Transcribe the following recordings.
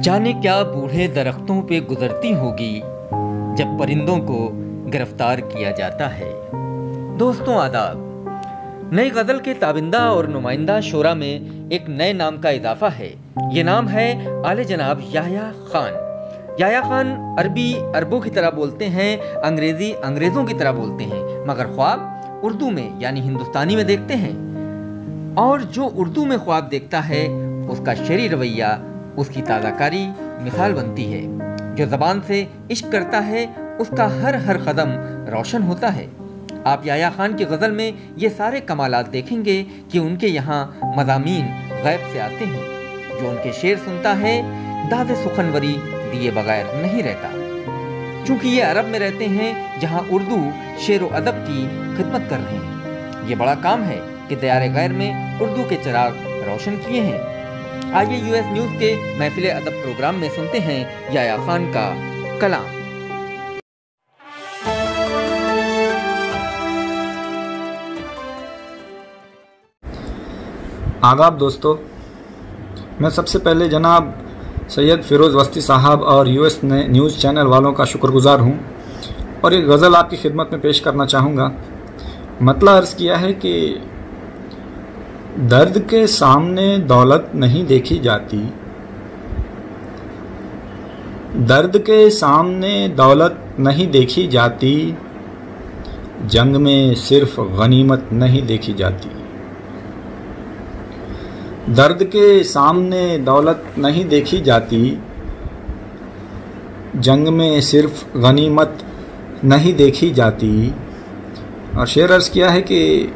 जाने क्या बूढ़े दरख्तों पे गुजरती होगी जब परिंदों को गिरफ्तार किया जाता है। दोस्तों आदाब। नई गज़ल के ताबिंदा और नुमाइंदा शोरा में एक नए नाम का इजाफा है। ये नाम है आले जनाब याह्या खान। याह्या खान अरबी अरबों की तरह बोलते हैं, अंग्रेज़ी अंग्रेज़ों की तरह बोलते हैं, मगर ख्वाब उर्दू में यानी हिंदुस्तानी में देखते हैं। और जो उर्दू में ख्वाब देखता है उसका शेरी रवैया, उसकी ताज़ाकारी मिसाल बनती है। जो ज़बान से इश्क करता है उसका हर कदम रोशन होता है। आप याह्या खान की गज़ल में ये सारे कमालात देखेंगे कि उनके यहाँ मज़ामीन गैब से आते हैं। जो उनके शेर सुनता है दाद सुखनवरी दिए बगैर नहीं रहता। चूँकि ये अरब में रहते हैं जहाँ उर्दू शेर व अदब की खिदमत कर रहे हैं। ये बड़ा काम है कि दयारे गैर में उर्दू के चिराग रोशन किए हैं। आइए यूएस न्यूज़ के महफिल अदब प्रोग्राम में सुनते हैं याह्या खान का कलाम। आदाब दोस्तों, मैं सबसे पहले जनाब सैयद फिरोज़ वस्ती साहब और यूएस न्यूज़ चैनल वालों का शुक्रगुजार हूँ और एक गज़ल आपकी खिदमत में पेश करना चाहूँगा। मतलब अर्ज़ किया है कि दर्द के सामने दौलत नहीं देखी जाती, दर्द के सामने दौलत नहीं देखी जाती, जंग में सिर्फ गनीमत नहीं देखी जाती। दर्द के सामने दौलत नहीं देखी जाती, जंग में सिर्फ गनीमत नहीं देखी जाती। और शेर अर्ज़ किया है कि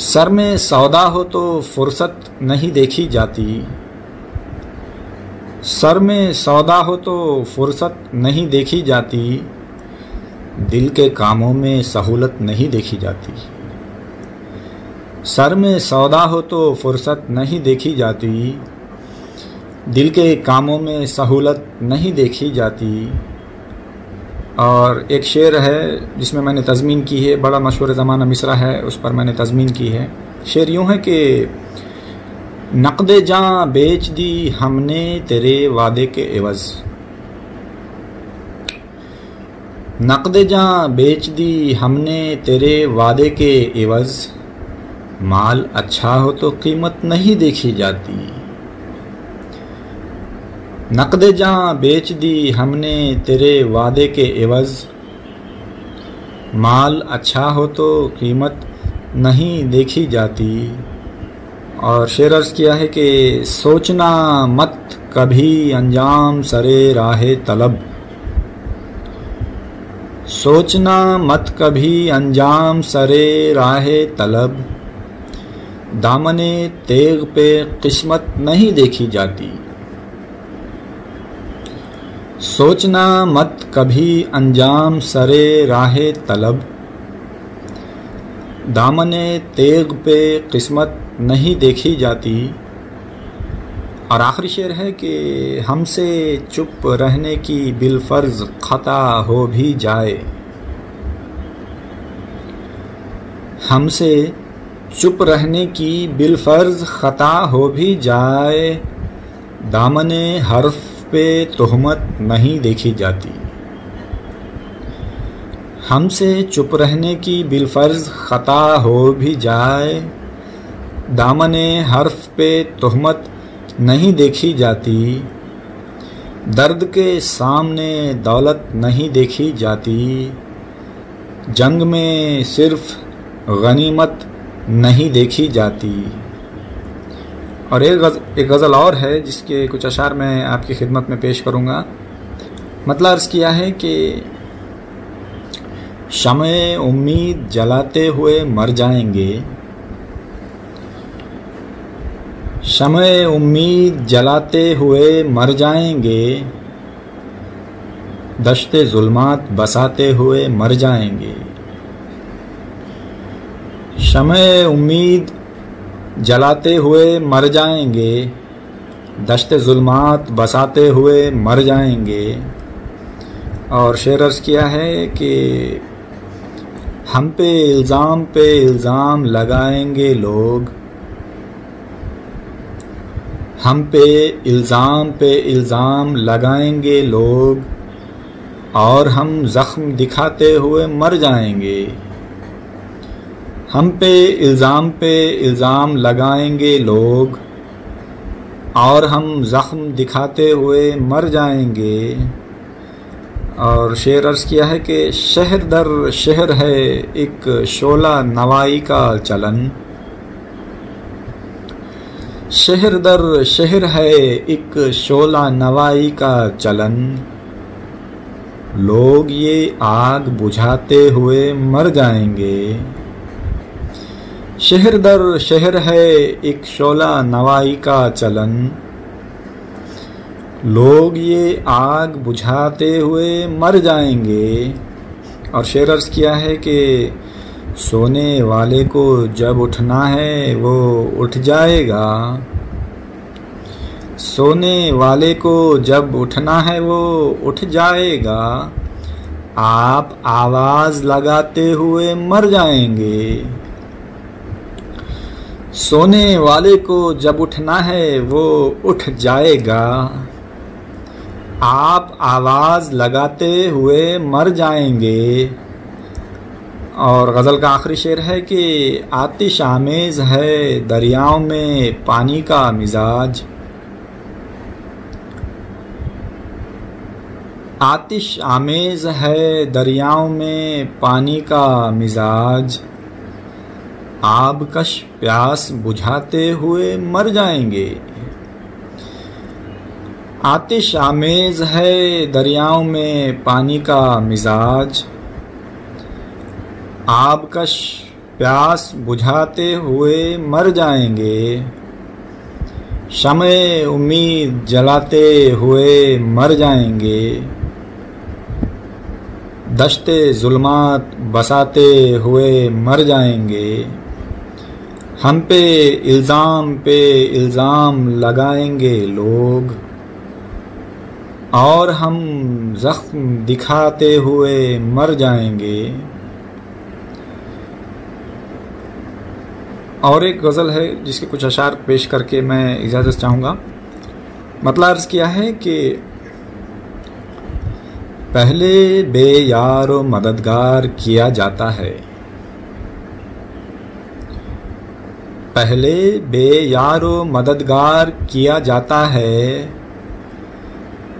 सर में सौदा हो तो फुर्सत नहीं देखी जाती, सर में सौदा हो तो फुर्सत नहीं देखी जाती, दिल के कामों में सहूलत नहीं देखी जाती। सर में सौदा हो तो फुर्सत नहीं देखी जाती, दिल के कामों में सहूलत नहीं देखी जाती। और एक शेर है जिसमें मैंने तज़मीन की है, बड़ा मशहूर ज़माना मिसरा है, उस पर मैंने तज़मीन की है। शेर यूँ है कि नक़द जाँ बेच दी हमने तेरे वादे के एवज़, नक़द जाँ बेच दी हमने तेरे वादे के एवज़, माल अच्छा हो तो कीमत नहीं देखी जाती। नक़द जाँ बेच दी हमने तेरे वादे के एवज़, माल अच्छा हो तो कीमत नहीं देखी जाती। और शेर अर्ज़ किया है कि सोचना मत कभी अंजाम सरे राहे तलब, सोचना मत कभी अंजाम सरे राहे तलब, दामने तेग पे किस्मत नहीं देखी जाती। सोचना मत कभी अंजाम सरे राहे तलब, दामने तेग पे किस्मत नहीं देखी जाती। और आखिरी शेर है कि हमसे चुप रहने की बिलफर्ज खता हो भी जाए, हमसे चुप रहने की बिलफर्ज खता हो भी जाए, दामने हर्फ पे तोहमत नहीं देखी जाती। हमसे चुप रहने की बिलफर्ज खता हो भी जाए, दामने हर्फ पे तोहमत नहीं देखी जाती। दर्द के सामने दौलत नहीं देखी जाती, जंग में सिर्फ गनीमत नहीं देखी जाती। और एक गज़ल और है जिसके कुछ अशार मैं आपकी खिदमत में पेश करूँगा। मतलब अर्ज़ किया है कि शम्ए उम्मीद जलाते हुए मर जाएंगे, शम्ए उम्मीद जलाते हुए मर जाएंगे, दश्ते ज़ुल्मात बसाते हुए मर जाएंगे। शम्ए उम्मीद जलाते हुए मर जाएंगे, दश्ते ज़ुल्मात बसाते हुए मर जाएंगे। और शेर अर्ज़ किया है कि हम पे इल्ज़ाम लगाएंगे लोग, हम पे इल्ज़ाम लगाएंगे लोग और हम ज़ख्म दिखाते हुए मर जाएंगे। हम पे इल्ज़ाम लगाएंगे लोग और हम ज़ख्म दिखाते हुए मर जाएंगे। और शेर अर्ज़ किया है कि शहर दर शहर है एक शोला नवाई का चलन। शहर दर शहर है एक शोला नवाई का चलन। लोग ये आग बुझाते हुए मर जाएंगे। शहर दर शहर है एक शोला नवाई का चलन। लोग ये आग बुझाते हुए मर जाएंगे। और शेर अर्ज़ किया है कि सोने वाले को जब उठना है वो उठ जाएगा। सोने वाले को जब उठना है वो उठ जाएगा। आप आवाज़ लगाते हुए मर जाएंगे। सोने वाले को जब उठना है वो उठ जाएगा। आप आवाज़ लगाते हुए मर जाएंगे। और गज़ल का आखिरी शेर है कि आतिश आमेज़ है दरियाओं में पानी का मिजाज। आतिश आमेज़ है दरियाओं में पानी का मिजाज। आबकश प्यास बुझाते हुए मर जाएंगे। आतिश आमेज़ है दरियाओं में पानी का मिजाज। आबकश प्यास बुझाते हुए मर जाएंगे। शमे उम्मीद जलाते हुए मर जाएंगे। दश्ते जुल्मात बसाते हुए मर जाएंगे। हम पे इल्ज़ाम लगाएंगे लोग और हम ज़ख्म दिखाते हुए मर जाएंगे। और एक गज़ल है जिसके कुछ अशार पेश करके मैं इजाज़त चाहूँगा। मतलब अर्ज़ किया है कि पहले बेयार व मददगार किया जाता है। पहले बेयार व मददगार किया जाता है।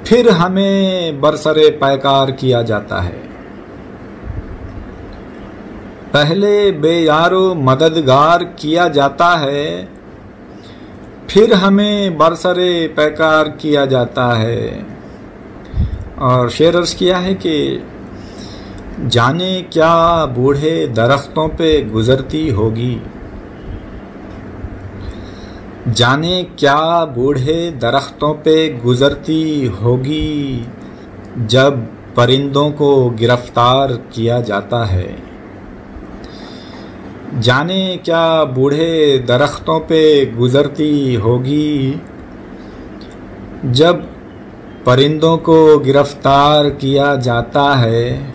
फिर हमें बरसरे पैकार किया जाता है। पहले बेयार व मददगार किया जाता है। फिर हमें बरसरे पैकार किया जाता है। और शेर अर्ज़ किया है कि जाने क्या बूढ़े दरख्तों पे गुजरती होगी। जाने क्या बूढ़े दरख्तों पे गुजरती होगी जब परिंदों को गिरफ्तार किया जाता है। जाने क्या बूढ़े दरख्तों पे गुजरती होगी जब परिंदों को गिरफ्तार किया जाता है।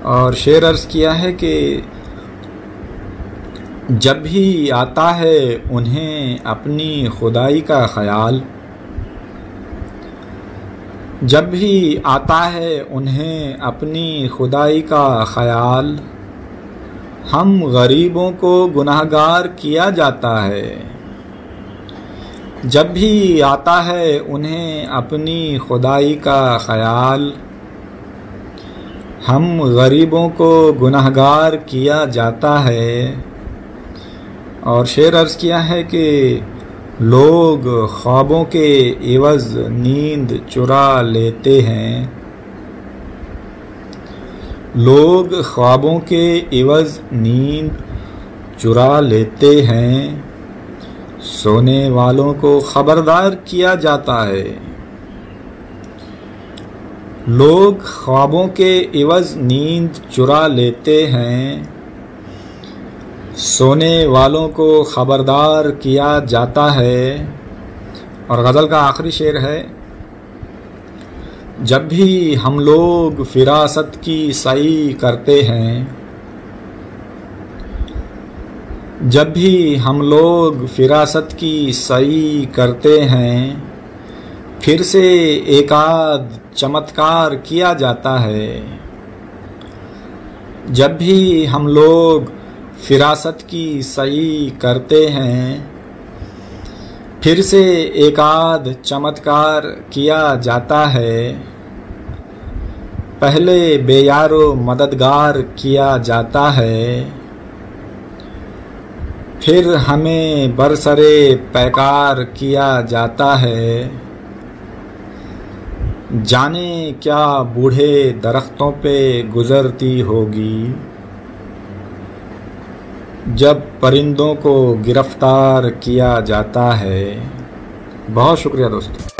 और शेर अर्ज़ किया है कि जब भी आता है उन्हें अपनी खुदाई का ख्याल। जब भी आता है उन्हें अपनी खुदाई का ख्याल। हम गरीबों को गुनाहगार किया जाता है। जब भी आता है उन्हें अपनी खुदाई का ख्याल। हम गरीबों को गुनाहगार किया जाता है। और शेर अर्ज़ किया है कि लोग ख्वाबों के एवज़ नींद चुरा लेते हैं। लोग ख्वाबों के एवज़ नींद चुरा लेते हैं। सोने वालों को खबरदार किया जाता है। लोग ख्वाबों के एवज़ नींद चुरा लेते हैं। सोने वालों को खबरदार किया जाता है। और गज़ल का आखिरी शेर है, जब भी हम लोग फिरासत की सही करते हैं। जब भी हम लोग फिरासत की सही करते हैं, फिर से एक आध चमत्कार किया जाता है। जब भी हम लोग फिरासत की सही करते हैं, फिर से एक आध चमत्कार किया जाता है। पहले बेयारो मददगार किया जाता है, फिर हमें बरसरे पैकार किया जाता है। जाने क्या बूढ़े दरख्तों पे गुजरती होगी, जब परिंदों को गिरफ्तार किया जाता है। बहुत शुक्रिया दोस्तों।